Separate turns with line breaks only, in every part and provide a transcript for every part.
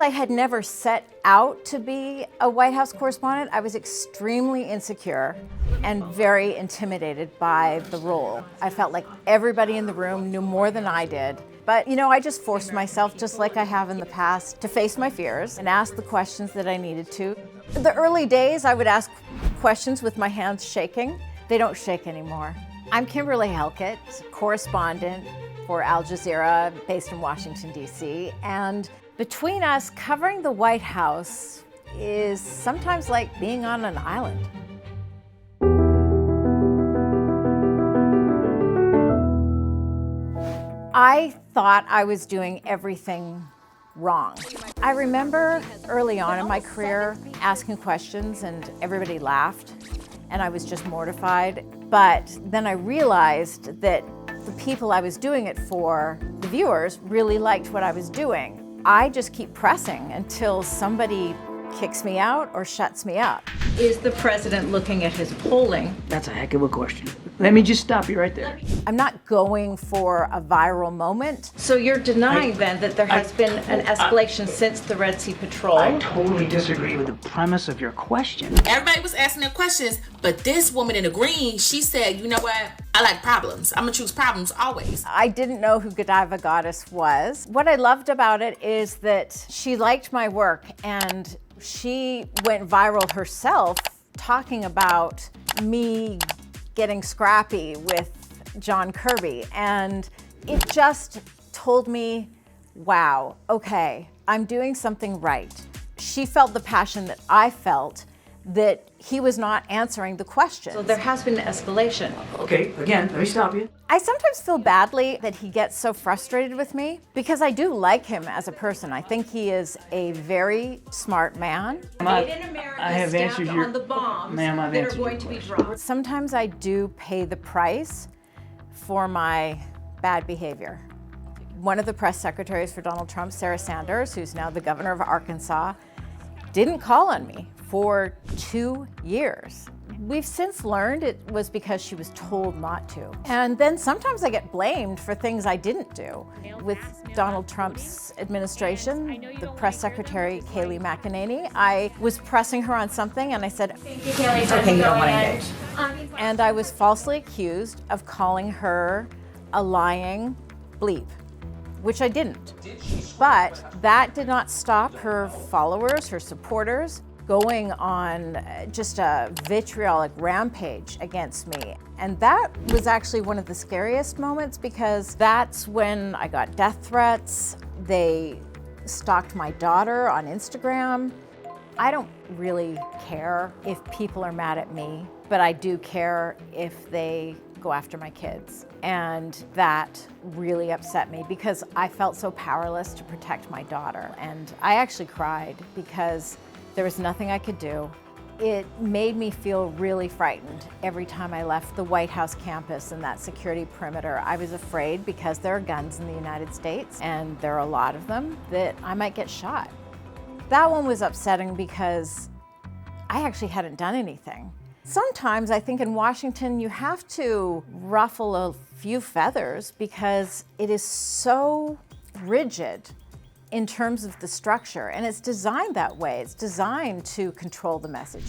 I had never set out to be a White House correspondent. I was extremely insecure and very intimidated by the role. I felt like everybody in the room knew more than I did. But, I just forced myself, just like I have in the past, to face my fears and ask the questions that I needed to. In the early days, I would ask questions with my hands shaking. They don't shake anymore. I'm Kimberly Halkett, correspondent for Al Jazeera, based in Washington, D.C. And between us, covering the White House is sometimes like being on an island. I thought I was doing everything wrong. I remember early on in my career asking questions and everybody laughed and I was just mortified. But then I realized that the people I was doing it for, the viewers, really liked what I was doing. I just keep pressing until somebody kicks me out or shuts me up. Is the president looking at his polling?
That's a heck of a question. Let me just stop you right there.
I'm not going for a viral moment. So you're denying then that there has been an escalation since the Red Sea Patrol?
I totally disagree with the premise of your question.
Everybody was asking their questions, but this woman in the green, she said, you know what? I like problems. I'm gonna choose problems always.
I didn't know who Godiva Goddess was. What I loved about it is that she liked my work and she went viral herself talking about me getting scrappy with John Kirby. And it just told me, wow, okay, I'm doing something right. She felt the passion that I felt, that he was not answering the question. So there has been escalation.
Okay, again, let me stop you.
I sometimes feel badly that he gets so frustrated with me because I do like him as a person. I think he is a very smart man.
I have answered your...
on the bombs
Ma'am, I've
that
answered
are going to
your
be
question.
dropped. Sometimes I do pay the price for my bad behavior. One of the press secretaries for Donald Trump, Sarah Sanders, who's now the governor of Arkansas, didn't call on me for 2 years. We've since learned it was because she was told not to. And then sometimes I get blamed for things I didn't do. With Donald Trump's administration, the press secretary, Kayleigh McEnany, I was pressing her on something and I said, okay, you don't want to engage. And I was falsely accused of calling her a lying bleep, which I didn't. But that did not stop her followers, her supporters, going on just a vitriolic rampage against me. And that was actually one of the scariest moments because that's when I got death threats. They stalked my daughter on Instagram. I don't really care if people are mad at me, but I do care if they go after my kids. And that really upset me because I felt so powerless to protect my daughter. And I actually cried because there was nothing I could do. It made me feel really frightened every time I left the White House campus and that security perimeter. I was afraid because there are guns in the United States, and there are a lot of them, that I might get shot. That one was upsetting because I actually hadn't done anything. Sometimes I think in Washington you have to ruffle a few feathers because it is so rigid in terms of the structure, and it's designed that way. It's designed to control the message.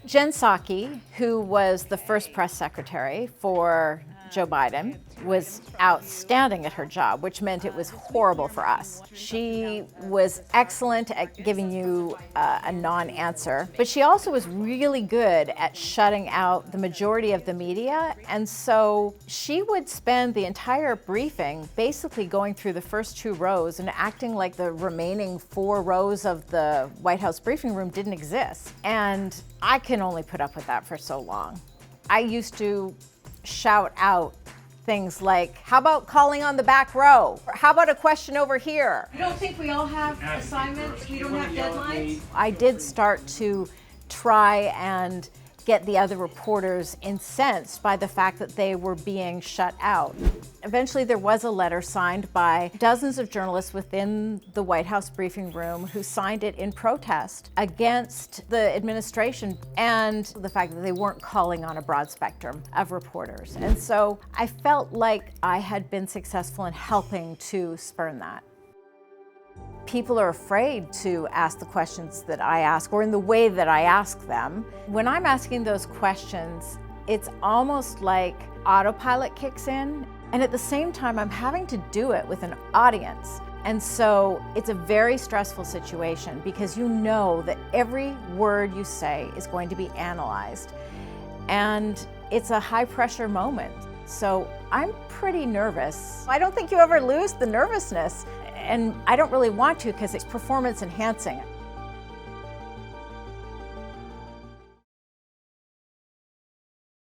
Jen Psaki, who was the first press secretary for Joe Biden, was outstanding at her job, which meant it was horrible for us. She was excellent at giving you a non-answer, but she also was really good at shutting out the majority of the media. And so she would spend the entire briefing basically going through the first 2 rows and acting like the remaining 4 rows of the White House briefing room didn't exist. And I can only put up with that for so long. I used to shout out things like, how about calling on the back row? Or how about a question over here? You don't think we all have assignments? We don't have deadlines? I did start to try and get the other reporters incensed by the fact that they were being shut out. Eventually there was a letter signed by dozens of journalists within the White House briefing room who signed it in protest against the administration and the fact that they weren't calling on a broad spectrum of reporters. And so I felt like I had been successful in helping to spurn that. people are afraid to ask the questions that I ask or in the way that I ask them. When I'm asking those questions, it's almost like autopilot kicks in, and at the same time, I'm having to do it with an audience. And so it's a very stressful situation because you know that every word you say is going to be analyzed. And it's a high pressure moment. So I'm pretty nervous. I don't think you ever lose the nervousness. And I don't really want to because it's performance enhancing.